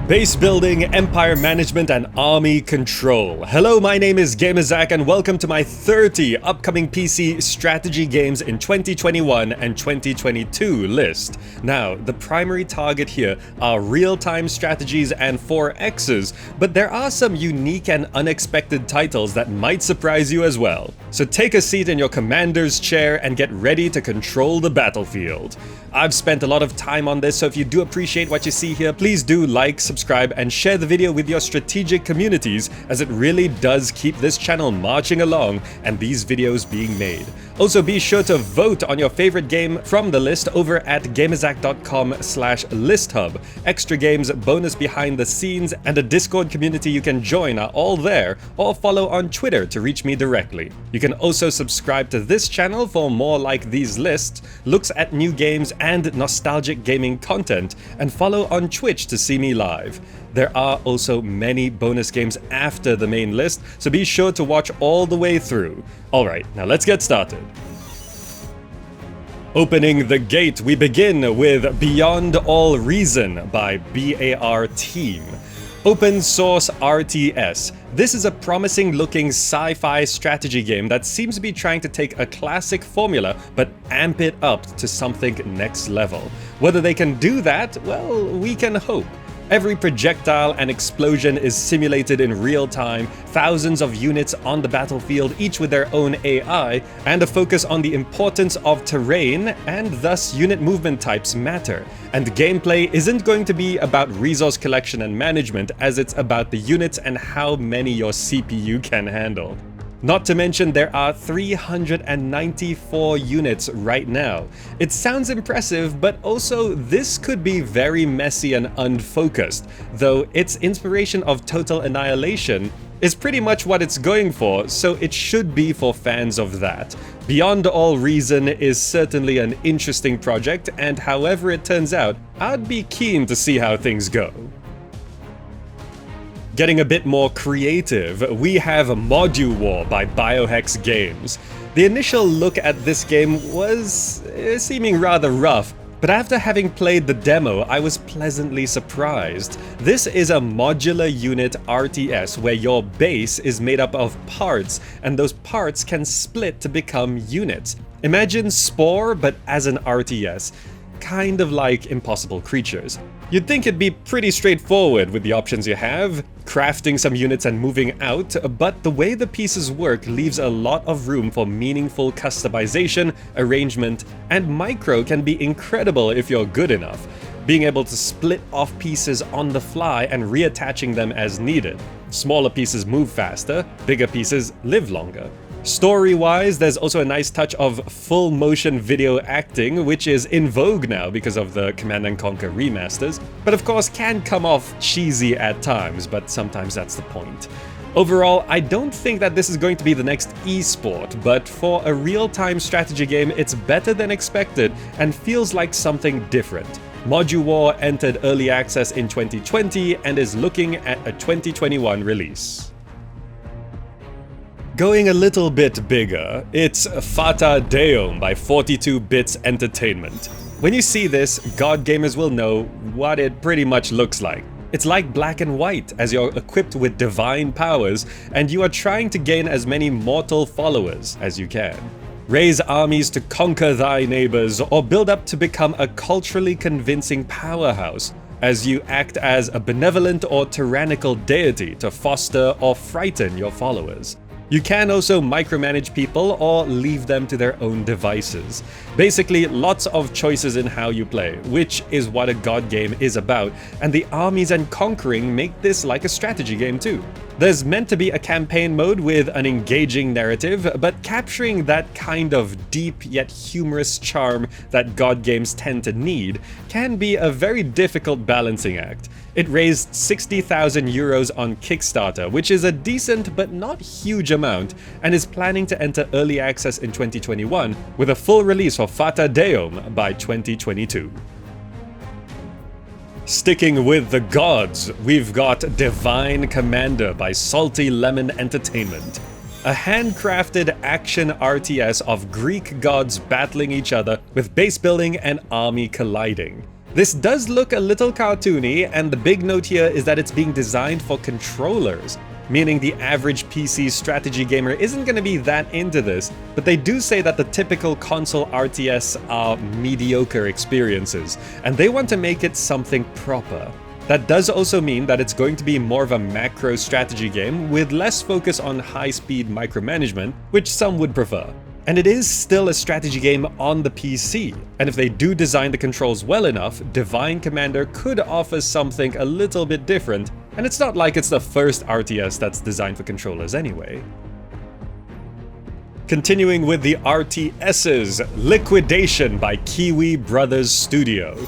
Base building, empire management, and army control. Hello, my name is GamerZakh and welcome to my 30 upcoming PC strategy games in 2021 and 2022 list. Now, the primary target here are real-time strategies and 4Xs, but there are some unique and unexpected titles that might surprise you as well. So take a seat in your commander's chair and get ready to control the battlefield. I've spent a lot of time on this, so if you do appreciate what you see here, please do like, subscribe, and share the video with your strategic communities, as it really does keep this channel marching along and these videos being made. Also, be sure to vote on your favorite game from the list over at gamerzakh.com/listhub. Extra games, bonus behind the scenes, and a Discord community you can join are all there, or follow on Twitter to reach me directly. You can also subscribe to this channel for more like these lists, looks at new games and nostalgic gaming content, and follow on Twitch to see me live. There are also many bonus games after the main list, so be sure to watch all the way through. Alright, now let's get started. Opening the gate, we begin with Beyond All Reason by BAR Team. Open Source RTS. This is a promising looking sci-fi strategy game that seems to be trying to take a classic formula but amp it up to something next level. Whether they can do that, well, we can hope. Every projectile and explosion is simulated in real time, thousands of units on the battlefield, each with their own AI, and a focus on the importance of terrain, and thus unit movement types matter. And gameplay isn't going to be about resource collection and management, as it's about the units and how many your CPU can handle. Not to mention, there are 394 units right now. It sounds impressive, but also this could be very messy and unfocused, though its inspiration of Total Annihilation is pretty much what it's going for, so it should be for fans of that. Beyond All Reason is certainly an interesting project, and however it turns out, I'd be keen to see how things go. Getting a bit more creative, we have Moduwar by Biohex Games. The initial look at this game was seeming rather rough, but after having played the demo, I was pleasantly surprised. This is a modular unit RTS where your base is made up of parts, and those parts can split to become units. Imagine Spore, but as an RTS. Kind of like Impossible Creatures. You'd think it'd be pretty straightforward with the options you have, crafting some units and moving out, but the way the pieces work leaves a lot of room for meaningful customization, arrangement, and micro can be incredible if you're good enough. Being able to split off pieces on the fly and reattaching them as needed. Smaller pieces move faster, bigger pieces live longer. Story-wise, there's also a nice touch of full motion video acting, which is in vogue now because of the Command & Conquer remasters, but of course can come off cheesy at times, but sometimes that's the point. Overall, I don't think that this is going to be the next esport, but for a real-time strategy game, it's better than expected and feels like something different. Moduwar entered early access in 2020 and is looking at a 2021 release. Going a little bit bigger, it's Fata Deum by 42 Bits Entertainment. When you see this, God gamers will know what it pretty much looks like. It's like Black and White, as you're equipped with divine powers, and you are trying to gain as many mortal followers as you can. Raise armies to conquer thy neighbors, or build up to become a culturally convincing powerhouse, as you act as a benevolent or tyrannical deity to foster or frighten your followers. You can also micromanage people or leave them to their own devices. Basically, lots of choices in how you play, which is what a god game is about, and the armies and conquering make this like a strategy game too. There's meant to be a campaign mode with an engaging narrative, but capturing that kind of deep yet humorous charm that god games tend to need can be a very difficult balancing act. It raised 60,000 euros on Kickstarter, which is a decent but not huge amount, and is planning to enter early access in 2021 with a full release for Fata Deum by 2022. Sticking with the gods, we've got Divine Commander by Salty Lemon Entertainment. A handcrafted action RTS of Greek gods battling each other with base building and army colliding. This does look a little cartoony, and the big note here is that it's being designed for controllers, meaning the average PC strategy gamer isn't going to be that into this, but they do say that the typical console RTS are mediocre experiences, and they want to make it something proper. That does also mean that it's going to be more of a macro strategy game with less focus on high-speed micromanagement, which some would prefer. And it is still a strategy game on the PC, and if they do design the controls well enough, Divine Commander could offer something a little bit different, and it's not like it's the first RTS that's designed for controllers anyway. Continuing with the RTSs, Liquidation by Kiwi Brothers Studio.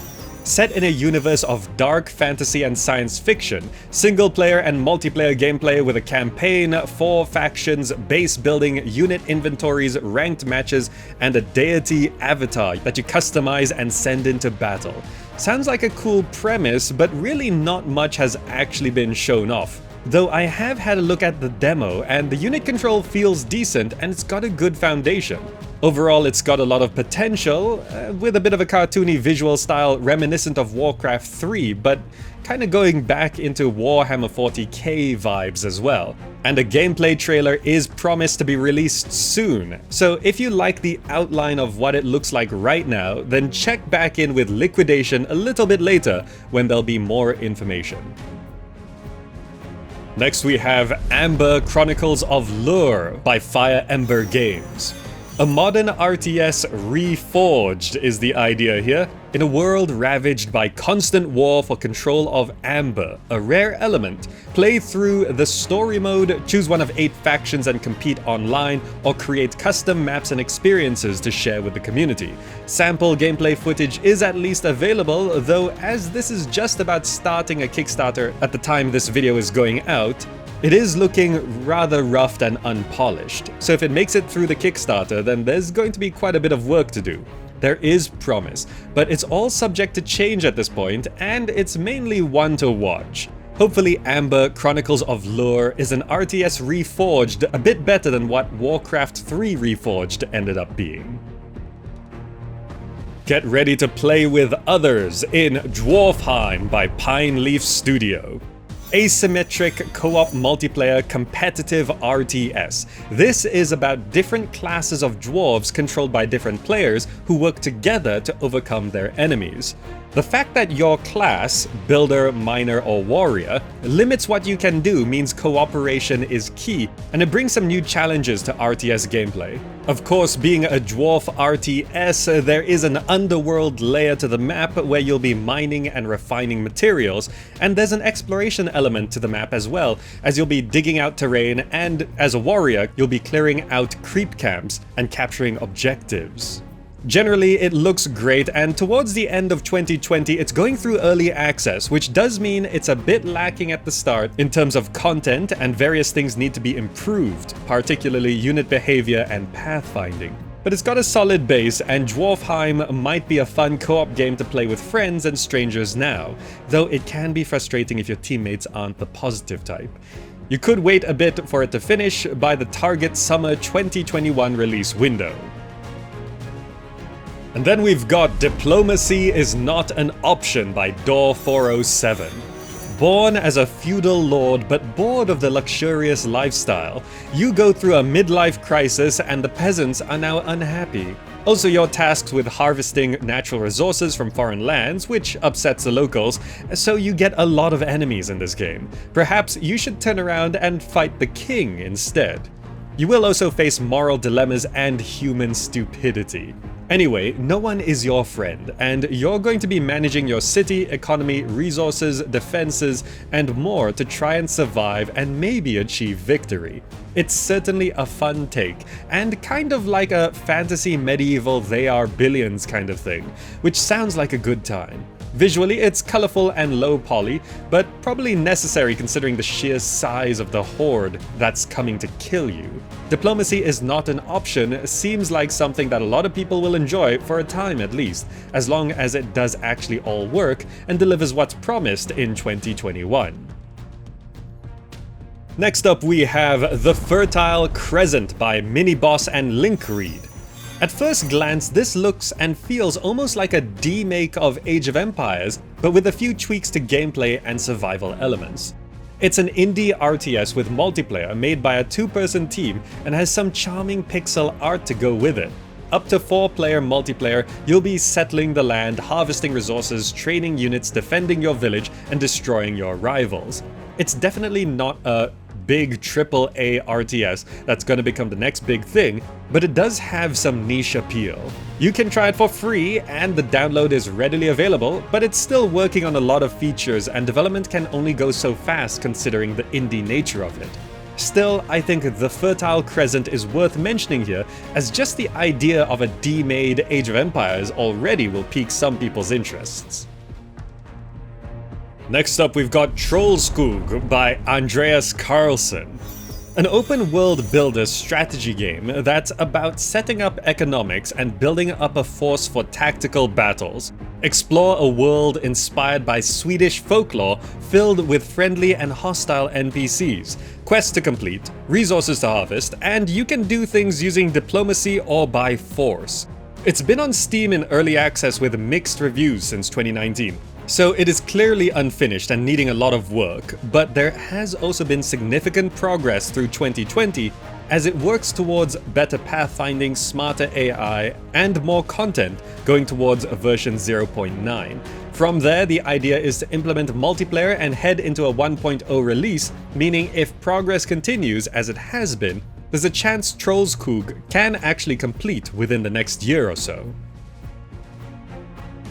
Set in a universe of dark fantasy and science fiction, single-player and multiplayer gameplay with a campaign, 4 factions, base building, unit inventories, ranked matches, and a deity avatar that you customize and send into battle. Sounds like a cool premise, but really not much has actually been shown off. Though I have had a look at the demo, and the unit control feels decent and it's got a good foundation. Overall, it's got a lot of potential, with a bit of a cartoony visual style reminiscent of Warcraft 3, but kind of going back into Warhammer 40k vibes as well. And a gameplay trailer is promised to be released soon, so if you like the outline of what it looks like right now, then check back in with Liquidation a little bit later when there'll be more information. Next we have Amber Chronicles of Lhür by Fire Ember Games. A modern RTS reforged is the idea here, in a world ravaged by constant war for control of Amber, a rare element. Play through the story mode, choose one of 8 factions and compete online, or create custom maps and experiences to share with the community. Sample gameplay footage is at least available, though as this is just about starting a Kickstarter at the time this video is going out, it is looking rather rough and unpolished, so if it makes it through the Kickstarter, then there's going to be quite a bit of work to do. There is promise, but it's all subject to change at this point, and it's mainly one to watch. Hopefully Amber Chronicles of Lhür is an RTS reforged a bit better than what Warcraft 3 reforged ended up being. Get ready to play with others in DwarfHeim by Pineleaf Studio. Asymmetric co-op multiplayer competitive RTS. This is about different classes of dwarves controlled by different players who work together to overcome their enemies. The fact that your class, builder, miner, or warrior, limits what you can do means cooperation is key, and it brings some new challenges to RTS gameplay. Of course, being a dwarf RTS, there is an underworld layer to the map where you'll be mining and refining materials, and there's an exploration element to the map as well, as you'll be digging out terrain, and as a warrior, you'll be clearing out creep camps and capturing objectives. Generally, it looks great, and towards the end of 2020, it's going through early access, which does mean it's a bit lacking at the start in terms of content, and various things need to be improved, particularly unit behavior and pathfinding. But it's got a solid base, and DwarfHeim might be a fun co-op game to play with friends and strangers now, though it can be frustrating if your teammates aren't the positive type. You could wait a bit for it to finish by the target summer 2021 release window. And then we've got Diplomacy is Not an Option by Door407. Born as a feudal lord but bored of the luxurious lifestyle, you go through a midlife crisis and the peasants are now unhappy. Also, you're tasked with harvesting natural resources from foreign lands, which upsets the locals, so you get a lot of enemies in this game. Perhaps you should turn around and fight the king instead. You will also face moral dilemmas and human stupidity. Anyway, no one is your friend, and you're going to be managing your city, economy, resources, defenses, and more to try and survive and maybe achieve victory. It's certainly a fun take, and kind of like a fantasy medieval They Are Billions kind of thing, which sounds like a good time. Visually, it's colorful and low poly, but probably necessary considering the sheer size of the horde that's coming to kill you. Diplomacy is Not an Option seems like something that a lot of people will enjoy for a time at least, as long as it does actually all work and delivers what's promised in 2021. Next up we have The Fertile Crescent by miniboss and LincRead. At first glance, this looks and feels almost like a demake of Age of Empires, but with a few tweaks to gameplay and survival elements. It's an indie RTS with multiplayer made by a 2-person team and has some charming pixel art to go with it. Up to 4-player multiplayer, you'll be settling the land, harvesting resources, training units, defending your village, and destroying your rivals. It's definitely not a big AAA RTS that's gonna become the next big thing, but it does have some niche appeal. You can try it for free, and the download is readily available, but it's still working on a lot of features, and development can only go so fast considering the indie nature of it. Still, I think the Fertile Crescent is worth mentioning here, as just the idea of a D-made Age of Empires already will pique some people's interests. Next up, we've got Trollskog by Andreas Carlson. An open-world builder strategy game that's about setting up economics and building up a force for tactical battles. Explore a world inspired by Swedish folklore filled with friendly and hostile NPCs, quests to complete, resources to harvest, and you can do things using diplomacy or by force. It's been on Steam in early access with mixed reviews since 2019. So it is clearly unfinished and needing a lot of work, but there has also been significant progress through 2020 as it works towards better pathfinding, smarter AI, and more content going towards version 0.9. From there, the idea is to implement multiplayer and head into a 1.0 release, meaning if progress continues as it has been, there's a chance Trollskog can actually complete within the next year or so.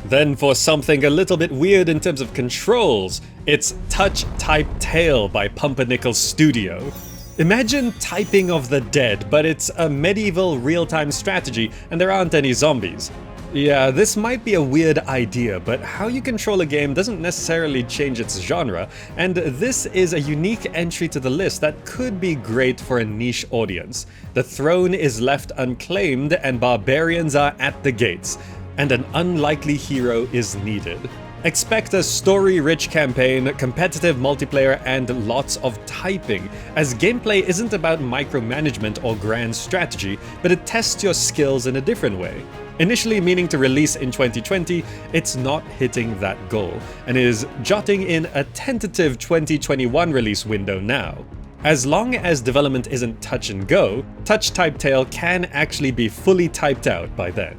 Then for something a little bit weird in terms of controls, it's Touch Type Tail by Pumpernickel Studio. Imagine Typing of the Dead, but it's a medieval real-time strategy and there aren't any zombies. Yeah, this might be a weird idea, but how you control a game doesn't necessarily change its genre, and this is a unique entry to the list that could be great for a niche audience. The throne is left unclaimed and barbarians are at the gates, and an unlikely hero is needed. Expect a story-rich campaign, competitive multiplayer, and lots of typing, as gameplay isn't about micromanagement or grand strategy, but it tests your skills in a different way. Initially meaning to release in 2020, it's not hitting that goal, and is jotting in a tentative 2021 release window now. As long as development isn't touch and go, Touch Type Tail can actually be fully typed out by then.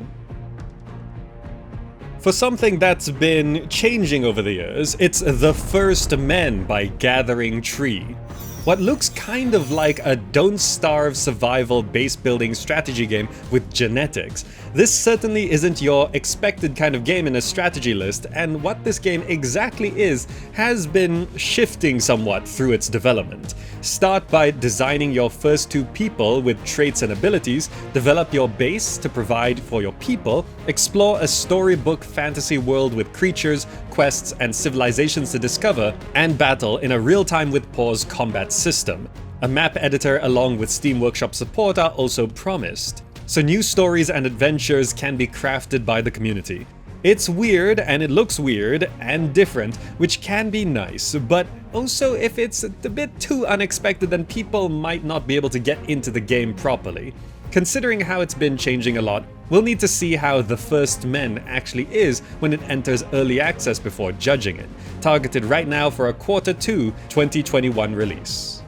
For something that's been changing over the years, it's The First Men by Gathering Tree. What looks kind of like a Don't Starve survival base building strategy game with genetics. This certainly isn't your expected kind of game in a strategy list, and what this game exactly is has been shifting somewhat through its development. Start by designing your first 2 people with traits and abilities, develop your base to provide for your people, explore a storybook fantasy world with creatures, quests, and civilizations to discover, and battle in a real-time with pause combat system. A map editor along with Steam Workshop support are also promised, so new stories and adventures can be crafted by the community. It's weird, and it looks weird and different, which can be nice, but also if it's a bit too unexpected, then people might not be able to get into the game properly. Considering how it's been changing a lot, we'll need to see how The First Men actually is when it enters early access before judging it, targeted right now for a Q2 2021 release.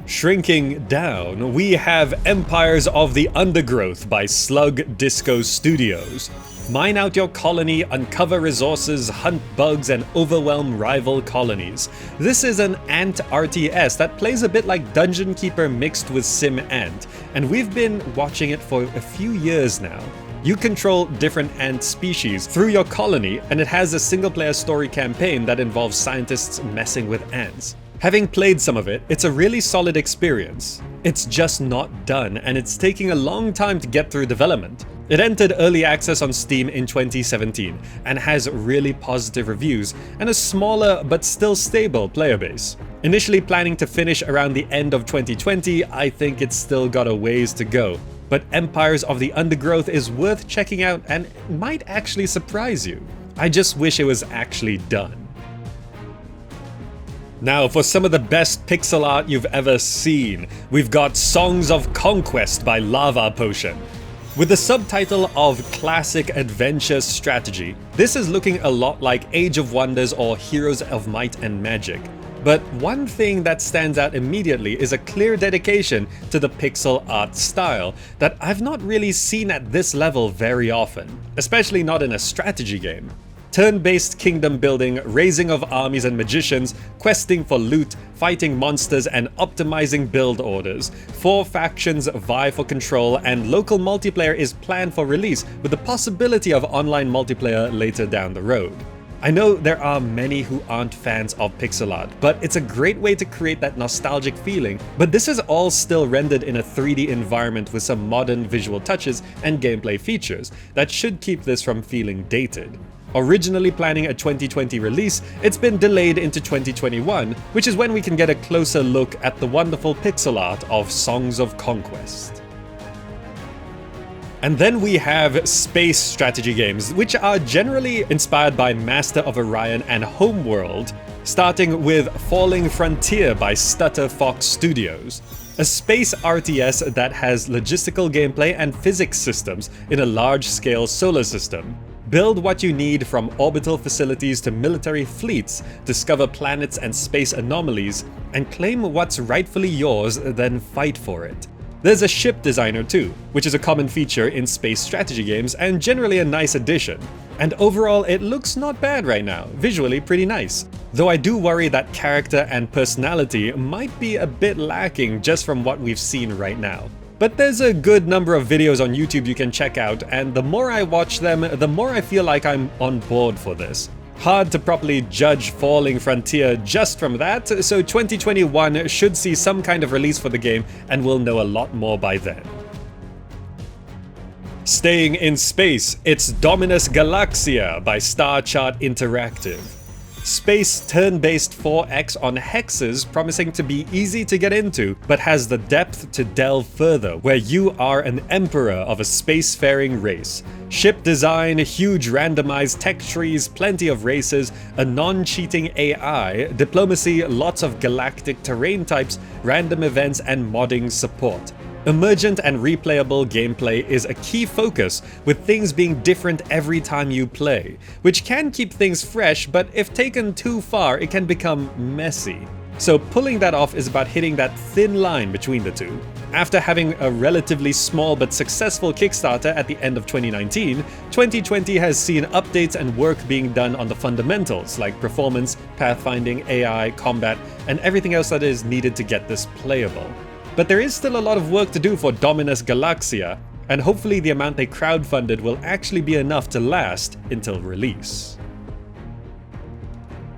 Shrinking down, we have Empires of the Undergrowth by Slug Disco Studios. Mine out your colony, uncover resources, hunt bugs, and overwhelm rival colonies. This is an ant RTS that plays a bit like Dungeon Keeper mixed with Sim Ant, and we've been watching it for a few years now. You control different ant species through your colony, and it has a single-player story campaign that involves scientists messing with ants. Having played some of it, it's a really solid experience. It's just not done, and it's taking a long time to get through development. It entered early access on Steam in 2017, and has really positive reviews, and a smaller but still stable player base. Initially planning to finish around the end of 2020, I think it's still got a ways to go. But Empires of the Undergrowth is worth checking out and might actually surprise you. I just wish it was actually done. Now, for some of the best pixel art you've ever seen, we've got Songs of Conquest by Lavapotion. With the subtitle of Classic Adventure Strategy, this is looking a lot like Age of Wonders or Heroes of Might and Magic. But one thing that stands out immediately is a clear dedication to the pixel art style that I've not really seen at this level very often, especially not in a strategy game. Turn-based kingdom building, raising of armies and magicians, questing for loot, fighting monsters and optimizing build orders. 4 factions vie for control and local multiplayer is planned for release with the possibility of online multiplayer later down the road. I know there are many who aren't fans of pixel art, but it's a great way to create that nostalgic feeling, but this is all still rendered in a 3D environment with some modern visual touches and gameplay features that should keep this from feeling dated. Originally planning a 2020 release, it's been delayed into 2021, which is when we can get a closer look at the wonderful pixel art of Songs of Conquest. And then we have space strategy games, which are generally inspired by Master of Orion and Homeworld, starting with Falling Frontier by Stutter Fox Studios. A space RTS that has logistical gameplay and physics systems in a large-scale solar system. Build what you need from orbital facilities to military fleets, discover planets and space anomalies, and claim what's rightfully yours, then fight for it. There's a ship designer too, which is a common feature in space strategy games and generally a nice addition. And overall it looks not bad right now, visually pretty nice. Though I do worry that character and personality might be a bit lacking just from what we've seen right now. But there's a good number of videos on YouTube you can check out, and the more I watch them, the more I feel like I'm on board for this. Hard to properly judge Falling Frontier just from that, so 2021 should see some kind of release for the game, and we'll know a lot more by then. Staying in space, it's Dominus Galaxia by StarChart-Interactive. Space turn-based 4X on hexes promising to be easy to get into, but has the depth to delve further, where you are an emperor of a spacefaring race. Ship design, huge randomized tech trees, plenty of races, a non-cheating AI, diplomacy, lots of galactic terrain types, random events and modding support. Emergent and replayable gameplay is a key focus, with things being different every time you play, which can keep things fresh, but if taken too far it can become messy. So pulling that off is about hitting that thin line between the two. After having a relatively small but successful Kickstarter at the end of 2019, 2020 has seen updates and work being done on the fundamentals like performance, pathfinding, AI, combat, and everything else that is needed to get this playable. But there is still a lot of work to do for Dominus Galaxia, and hopefully the amount they crowdfunded will actually be enough to last until release.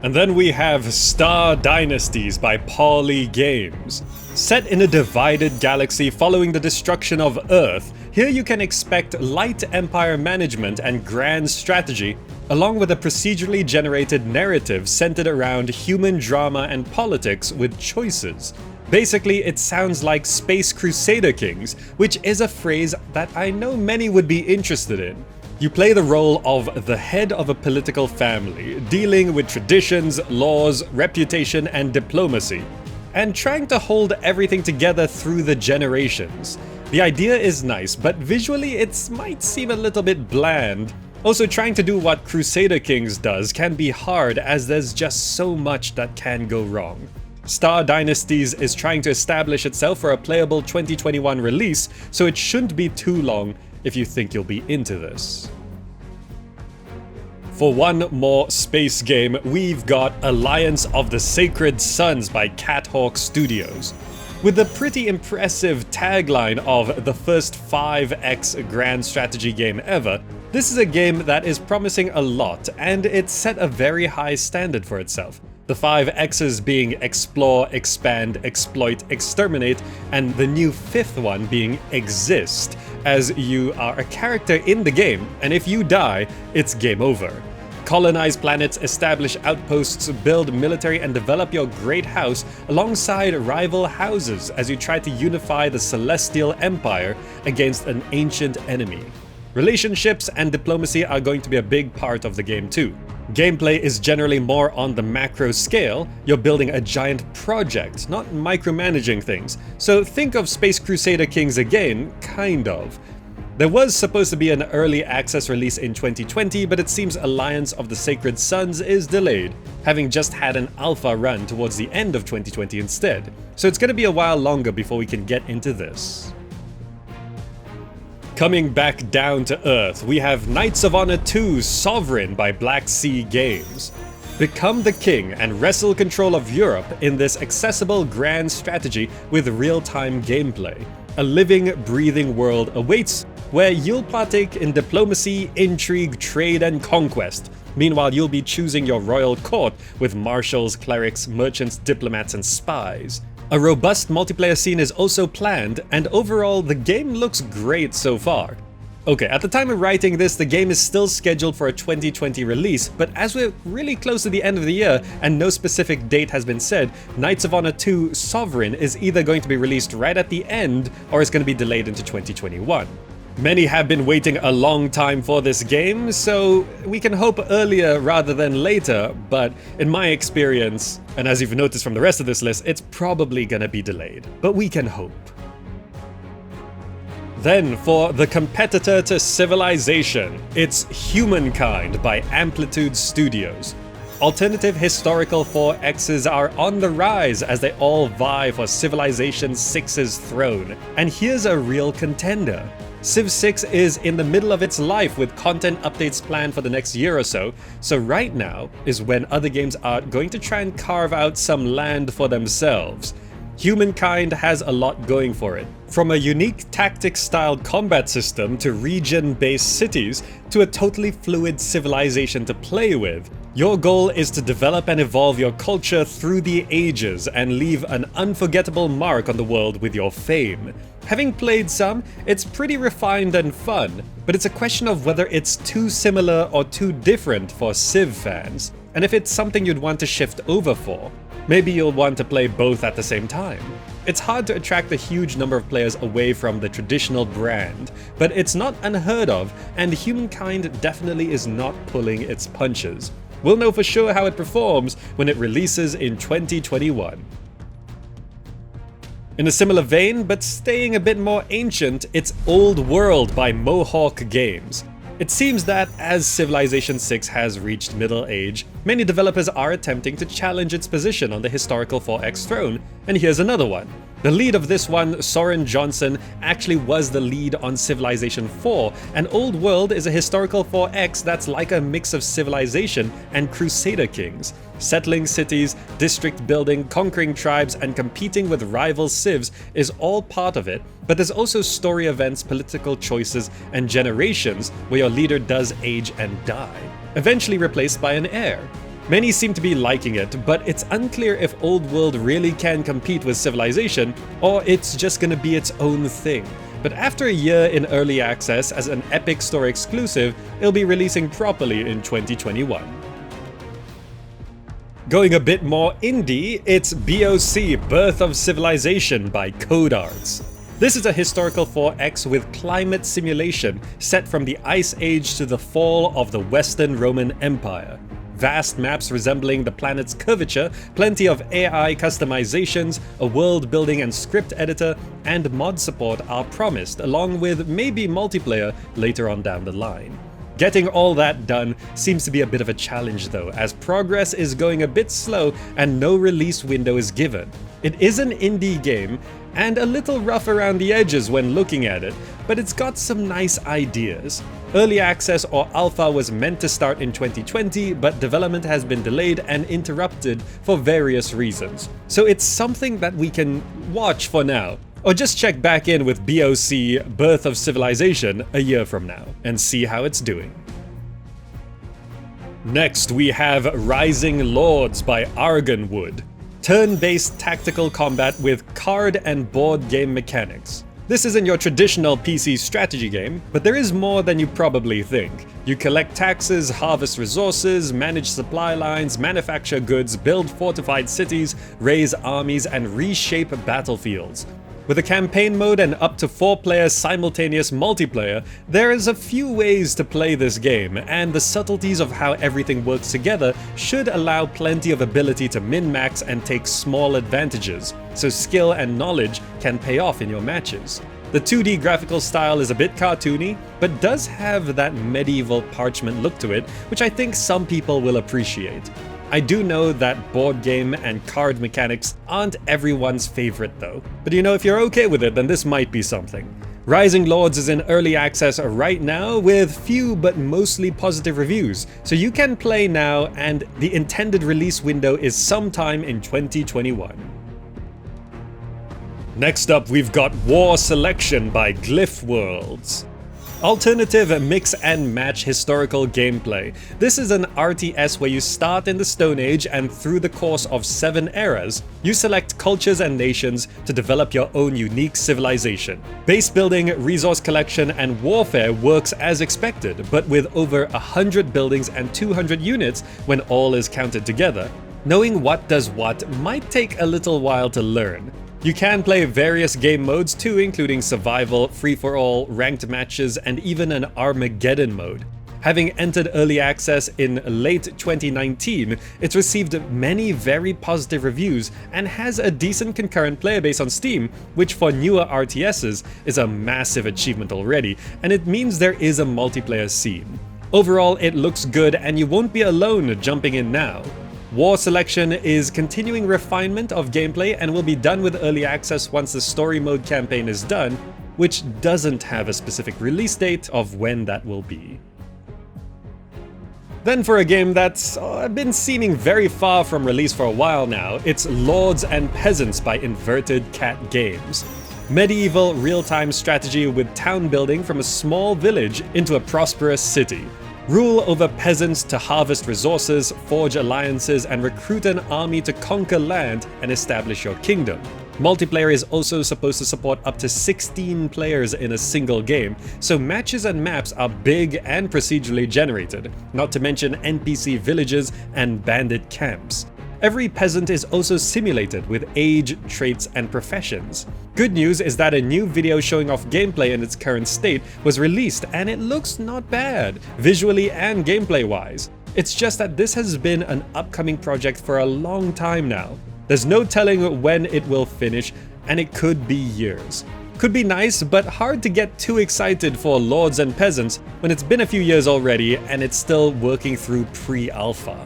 And then we have Star Dynasties by Pawley Games. Set in a divided galaxy following the destruction of Earth, here you can expect light empire management and grand strategy, along with a procedurally generated narrative centered around human drama and politics with choices. Basically, it sounds like Space Crusader Kings, which is a phrase that I know many would be interested in. You play the role of the head of a political family, dealing with traditions, laws, reputation, and diplomacy, and trying to hold everything together through the generations. The idea is nice, but visually it might seem a little bit bland. Also, trying to do what Crusader Kings does can be hard, as there's just so much that can go wrong. Star Dynasties is trying to establish itself for a playable 2021 release, so it shouldn't be too long if you think you'll be into this. For one more space game, we've got Alliance of the Sacred Suns by KatHawk Studios. With the pretty impressive tagline of the first 5x grand strategy game ever, this is a game that is promising a lot, and it's set a very high standard for itself. The 5 X's being Explore, Expand, Exploit, Exterminate, and the new 5th one being Exist, as you are a character in the game, and if you die, it's game over. Colonize planets, establish outposts, build military, and develop your great house alongside rival houses as you try to unify the Celestial Empire against an ancient enemy. Relationships and diplomacy are going to be a big part of the game too. Gameplay is generally more on the macro scale. You're building a giant project, not micromanaging things. So think of Space Crusader Kings again, kind of. There was supposed to be an early access release in 2020, but it seems Alliance of the Sacred Sons is delayed, having just had an alpha run towards the end of 2020 instead. So it's going to be a while longer before we can get into this. Coming back down to earth, we have Knights of Honor 2 Sovereign by Black Sea Games. Become the king and wrestle control of Europe in this accessible grand strategy with real-time gameplay. A living, breathing world awaits where you'll partake in diplomacy, intrigue, trade, and conquest. Meanwhile, you'll be choosing your royal court with marshals, clerics, merchants, diplomats, and spies. A robust multiplayer scene is also planned, and overall, the game looks great so far. Okay, at the time of writing this, the game is still scheduled for a 2020 release, but as we're really close to the end of the year and no specific date has been said, Knights of Honor 2 Sovereign is either going to be released right at the end or is going to be delayed into 2021. Many have been waiting a long time for this game, so we can hope earlier rather than later, but in my experience, and as you've noticed from the rest of this list, it's probably gonna be delayed, but we can hope. Then, for the competitor to Civilization, it's Humankind by Amplitude Studios. Alternative historical 4Xs are on the rise as they all vie for Civilization 6's throne, and here's a real contender. Civ 6 is in the middle of its life with content updates planned for the next year or so right now is when other games are going to try and carve out some land for themselves. Humankind has a lot going for it. From a unique tactics-styled combat system to region-based cities to a totally fluid civilization to play with, your goal is to develop and evolve your culture through the ages and leave an unforgettable mark on the world with your fame. Having played some, it's pretty refined and fun, but it's a question of whether it's too similar or too different for Civ fans, and if it's something you'd want to shift over for. Maybe you'll want to play both at the same time. It's hard to attract a huge number of players away from the traditional brand, but it's not unheard of, and Humankind definitely is not pulling its punches. We'll know for sure how it performs when it releases in 2021. In a similar vein, but staying a bit more ancient, it's Old World by Mohawk Games. It seems that as Civilization 6 has reached middle age, many developers are attempting to challenge its position on the historical 4X throne, and here's another one. The lead of this one, Soren Johnson, actually was the lead on Civilization 4, and Old World is a historical 4X that's like a mix of Civilization and Crusader Kings. Settling cities, district building, conquering tribes, and competing with rival civs is all part of it, but there's also story events, political choices, and generations where your leader does age and die, eventually replaced by an heir. Many seem to be liking it, but it's unclear if Old World really can compete with Civilization, or it's just gonna be its own thing. But after a year in early access as an Epic Store exclusive, it'll be releasing properly in 2021. Going a bit more indie, it's BOC Birth of Civilization by Code Arts. This is a historical 4X with climate simulation set from the Ice Age to the fall of the Western Roman Empire. Vast maps resembling the planet's curvature, plenty of AI customizations, a world building and script editor, and mod support are promised, along with maybe multiplayer later on down the line. Getting all that done seems to be a bit of a challenge though, as progress is going a bit slow and no release window is given. It is an indie game, and a little rough around the edges when looking at it, but it's got some nice ideas. Early access or alpha was meant to start in 2020, but development has been delayed and interrupted for various reasons. So it's something that we can watch for now, or just check back in with BOC Birth of Civilization a year from now and see how it's doing. Next we have Rising Lords by Argonwood. Turn-based tactical combat with card and board game mechanics. This isn't your traditional PC strategy game, but there is more than you probably think. You collect taxes, harvest resources, manage supply lines, manufacture goods, build fortified cities, raise armies, and reshape battlefields. With a campaign mode and up to 4-player simultaneous multiplayer, there is a few ways to play this game, and the subtleties of how everything works together should allow plenty of ability to min-max and take small advantages, so skill and knowledge can pay off in your matches. The 2D graphical style is a bit cartoony, but does have that medieval parchment look to it, which I think some people will appreciate. I do know that board game and card mechanics aren't everyone's favorite though. But you know, if you're okay with it, then this might be something. Rising Lords is in early access right now with few but mostly positive reviews, so you can play now and the intended release window is sometime in 2021. Next up, we've got War Selection by Glyph Worlds. Alternative mix and match historical gameplay. This is an RTS where you start in the Stone Age and through the course of 7 eras, you select cultures and nations to develop your own unique civilization. Base building, resource collection, and warfare works as expected, but with over 100 buildings and 200 units when all is counted together. Knowing what does what might take a little while to learn. You can play various game modes too, including survival, free-for-all, ranked matches, and even an Armageddon mode. Having entered early access in late 2019, it's received many very positive reviews and has a decent concurrent player base on Steam, which for newer RTSs is a massive achievement already, and it means there is a multiplayer scene. Overall, it looks good and you won't be alone jumping in now. War Selection is continuing refinement of gameplay and will be done with early access once the story mode campaign is done, which doesn't have a specific release date of when that will be. Then for a game that's been seeming very far from release for a while now, it's Lords and Peasants by Inverted Cat Games. Medieval real-time strategy with town building from a small village into a prosperous city. Rule over peasants to harvest resources, forge alliances, and recruit an army to conquer land and establish your kingdom. Multiplayer is also supposed to support up to 16 players in a single game, so matches and maps are big and procedurally generated, not to mention NPC villages and bandit camps. Every peasant is also simulated with age, traits, and professions. Good news is that a new video showing off gameplay in its current state was released and it looks not bad, visually and gameplay-wise. It's just that this has been an upcoming project for a long time now. There's no telling when it will finish, and it could be years. Could be nice, but hard to get too excited for Lords and Peasants when it's been a few years already and it's still working through pre-alpha.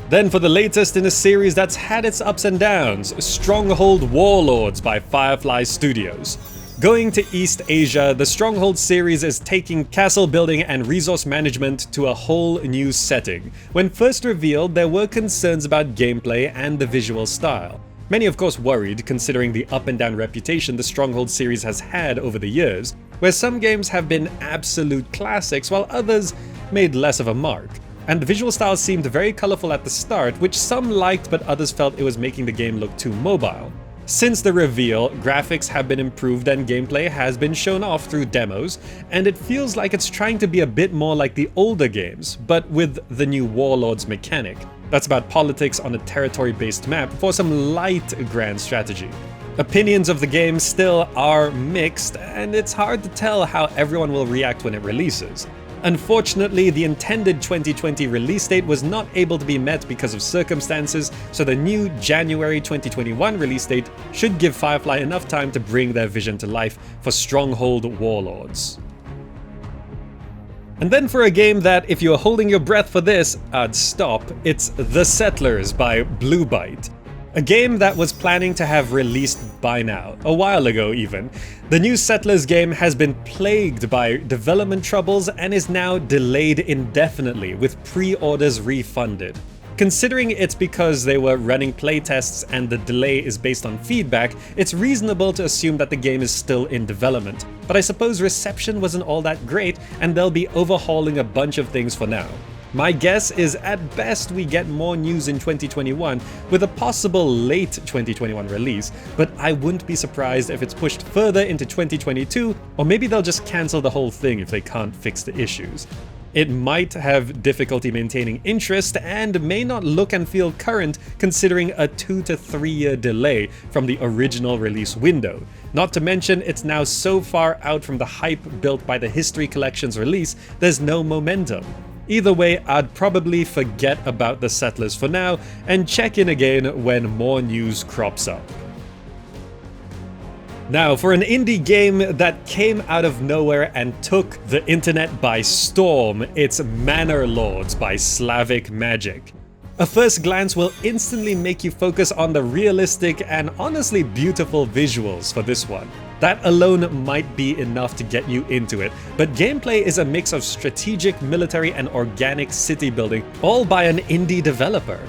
Then for the latest in a series that's had its ups and downs, Stronghold Warlords by Firefly Studios. Going to East Asia, the Stronghold series is taking castle building and resource management to a whole new setting. When first revealed, there were concerns about gameplay and the visual style. Many of course worried, considering the up and down reputation the Stronghold series has had over the years, where some games have been absolute classics while others made less of a mark. And the visual style seemed very colorful at the start, which some liked but others felt it was making the game look too mobile. Since the reveal, graphics have been improved and gameplay has been shown off through demos, and it feels like it's trying to be a bit more like the older games, but with the new Warlords mechanic. That's about politics on a territory-based map for some light grand strategy. Opinions of the game still are mixed, and it's hard to tell how everyone will react when it releases. Unfortunately, the intended 2020 release date was not able to be met because of circumstances, so the new January 2021 release date should give Firefly enough time to bring their vision to life for Stronghold Warlords. And then for a game that, if you are holding your breath for this, I'd stop, it's The Settlers by Blue Byte. A game that was planning to have released by now, a while ago even. The new Settlers game has been plagued by development troubles and is now delayed indefinitely, with pre-orders refunded. Considering it's because they were running playtests and the delay is based on feedback, it's reasonable to assume that the game is still in development. But I suppose reception wasn't all that great and they'll be overhauling a bunch of things for now. My guess is at best we get more news in 2021 with a possible late 2021 release, but I wouldn't be surprised if it's pushed further into 2022, or maybe they'll just cancel the whole thing if they can't fix the issues. It might have difficulty maintaining interest and may not look and feel current considering a 2 to 3 year delay from the original release window. Not to mention, it's now so far out from the hype built by the History Collection's release, there's no momentum. Either way, I'd probably forget about the Settlers for now and check in again when more news crops up. Now, for an indie game that came out of nowhere and took the internet by storm, it's Manor Lords by Slavic Magic. A first glance will instantly make you focus on the realistic and honestly beautiful visuals for this one. That alone might be enough to get you into it, but gameplay is a mix of strategic, military, and organic city building, all by an indie developer.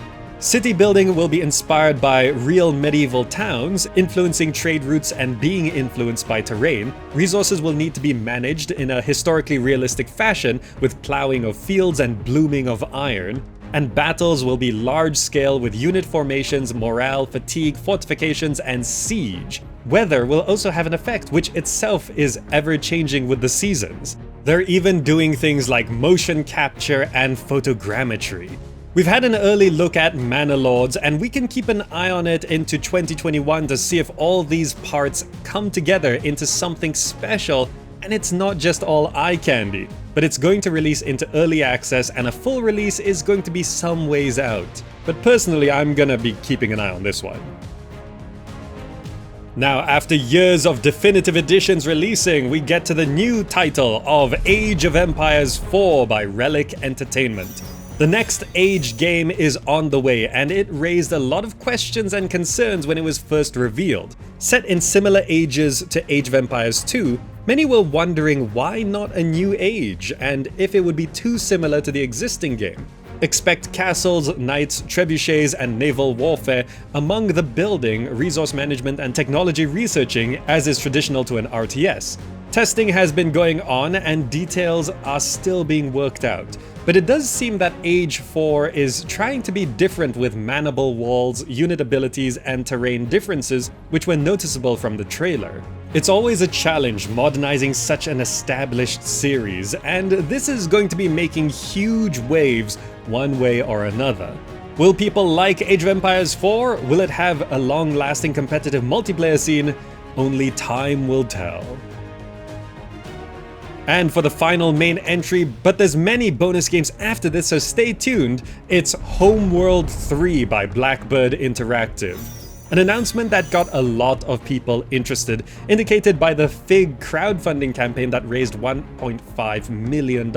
City building will be inspired by real medieval towns, influencing trade routes and being influenced by terrain. Resources will need to be managed in a historically realistic fashion with plowing of fields and blooming of iron. And battles will be large-scale with unit formations, morale, fatigue, fortifications, and siege. Weather will also have an effect, which itself is ever-changing with the seasons. They're even doing things like motion capture and photogrammetry. We've had an early look at Manor Lords, and we can keep an eye on it into 2021 to see if all these parts come together into something special, and it's not just all eye candy. But it's going to release into early access, and a full release is going to be some ways out. But personally, I'm gonna be keeping an eye on this one. Now, after years of definitive editions releasing, we get to the new title of Age of Empires 4 by Relic Entertainment. The next Age game is on the way, and it raised a lot of questions and concerns when it was first revealed. Set in similar ages to Age of Empires 2, many were wondering why not a new age, and if it would be too similar to the existing game. Expect castles, knights, trebuchets, and naval warfare among the building, resource management, and technology researching, as is traditional to an RTS. Testing has been going on, and details are still being worked out. But it does seem that Age 4 is trying to be different with manable walls, unit abilities, and terrain differences, which were noticeable from the trailer. It's always a challenge modernizing such an established series, and this is going to be making huge waves one way or another. Will people like Age of Empires 4? Will it have a long-lasting competitive multiplayer scene? Only time will tell. And for the final main entry, but there's many bonus games after this, so stay tuned, it's Homeworld 3 by Blackbird Interactive. An announcement that got a lot of people interested, indicated by the FIG crowdfunding campaign that raised $1.5 million.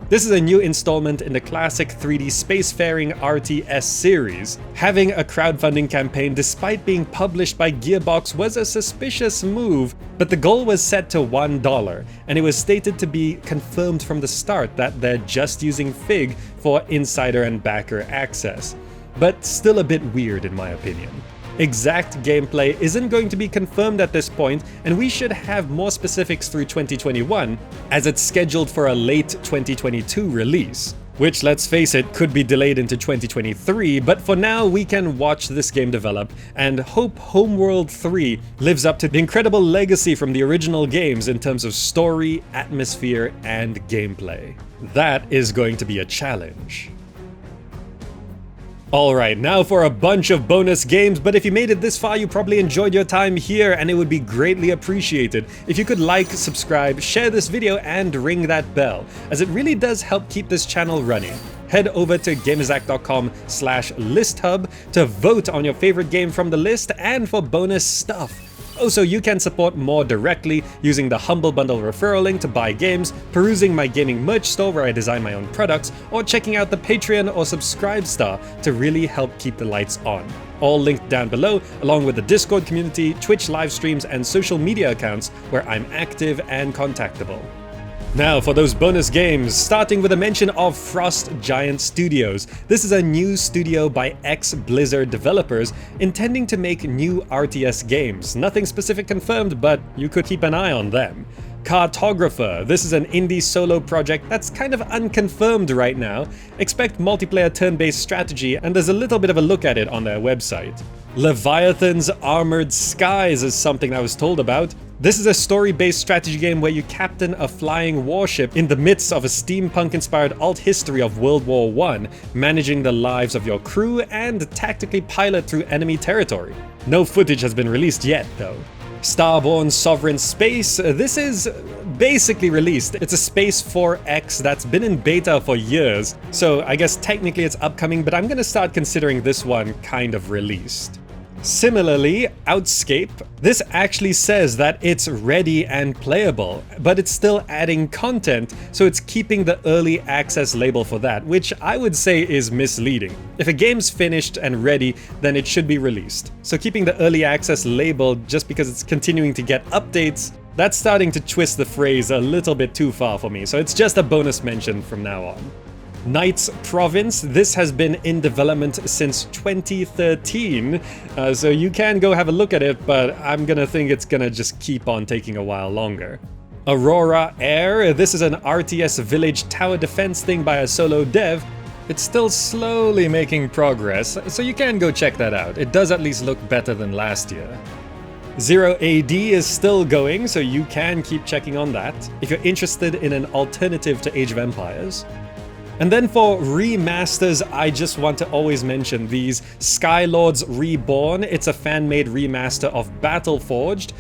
This is a new installment in the classic 3D spacefaring RTS series. Having a crowdfunding campaign despite being published by Gearbox was a suspicious move, but the goal was set to $1, and it was stated to be confirmed from the start that they're just using FIG for insider and backer access. But still a bit weird in my opinion. Exact gameplay isn't going to be confirmed at this point, and we should have more specifics through 2021, as it's scheduled for a late 2022 release. Which, let's face it, could be delayed into 2023, but for now we can watch this game develop and hope Homeworld 3 lives up to the incredible legacy from the original games in terms of story, atmosphere, and gameplay. That is going to be a challenge. Alright, now for a bunch of bonus games, but if you made it this far, you probably enjoyed your time here, and it would be greatly appreciated if you could like, subscribe, share this video, and ring that bell, as it really does help keep this channel running. Head over to GamerZakh.com/listhub to vote on your favorite game from the list and for bonus stuff. Also, you can support more directly using the Humble Bundle referral link to buy games, perusing my gaming merch store where I design my own products, or checking out the Patreon or Subscribe Star to really help keep the lights on. All linked down below, along with the Discord community, Twitch live streams, and social media accounts where I'm active and contactable. Now for those bonus games, starting with a mention of Frost Giant Studios. This is a new studio by ex-Blizzard developers intending to make new RTS games. Nothing specific confirmed, but you could keep an eye on them. Cartographer. This is an indie solo project that's kind of unconfirmed right now. Expect multiplayer turn-based strategy, and there's a little bit of a look at it on their website. Leviathan's Armored Skies is something I was told about. This is a story-based strategy game where you captain a flying warship in the midst of a steampunk-inspired alt history of World War I, managing the lives of your crew and tactically pilot through enemy territory. No footage has been released yet, though. Starborn Sovereign Space, this is basically released. It's a Space 4X that's been in beta for years, so I guess technically it's upcoming, but I'm gonna start considering this one kind of released. Similarly, Outscape, this actually says that it's ready and playable, but it's still adding content, so it's keeping the early access label for that, which I would say is misleading. If a game's finished and ready, then it should be released. So keeping the early access label just because it's continuing to get updates, that's starting to twist the phrase a little bit too far for me, so it's just a bonus mention from now on. Knight's Province, this has been in development since 2013, so you can go have a look at it, but I'm gonna think it's gonna just keep on taking a while longer. Aurora Air, this is an RTS village tower defense thing by a solo dev. It's still slowly making progress, so you can go check that out. It does at least look better than last year. Zero AD is still going, so you can keep checking on that if you're interested in an alternative to Age of Empires. And then for remasters, I just want to always mention these. Skylords Reborn, it's a fan-made remaster of Battleforged.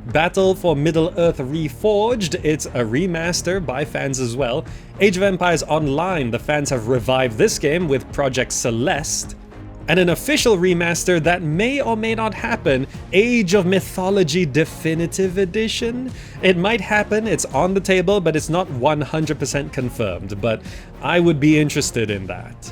Battle for Middle-earth Reforged, it's a remaster by fans as well. Age of Empires Online, the fans have revived this game with Project Celeste. And an official remaster that may or may not happen, Age of Mythology Definitive Edition. It might happen, it's on the table, but it's not 100% confirmed, but I would be interested in that.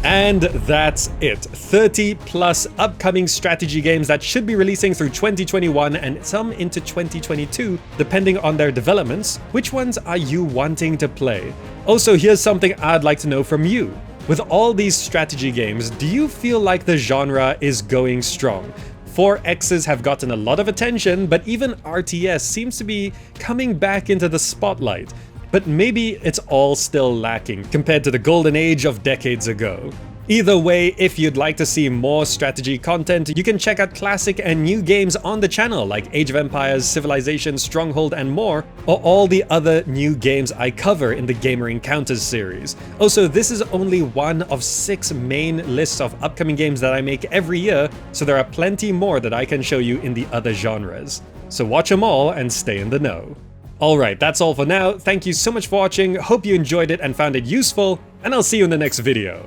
And that's it. 30 plus upcoming strategy games that should be releasing through 2021 and some into 2022, depending on their developments. Which ones are you wanting to play? Also, here's something I'd like to know from you. With all these strategy games, do you feel like the genre is going strong? 4Xs have gotten a lot of attention, but even RTS seems to be coming back into the spotlight. But maybe it's all still lacking compared to the golden age of decades ago. Either way, if you'd like to see more strategy content, you can check out classic and new games on the channel like Age of Empires, Civilization, Stronghold and more, or all the other new games I cover in the Gamer Encounters series. Also, this is only one of 6 main lists of upcoming games that I make every year, so there are plenty more that I can show you in the other genres. So watch them all and stay in the know. Alright, that's all for now. Thank you so much for watching, hope you enjoyed it and found it useful, and I'll see you in the next video.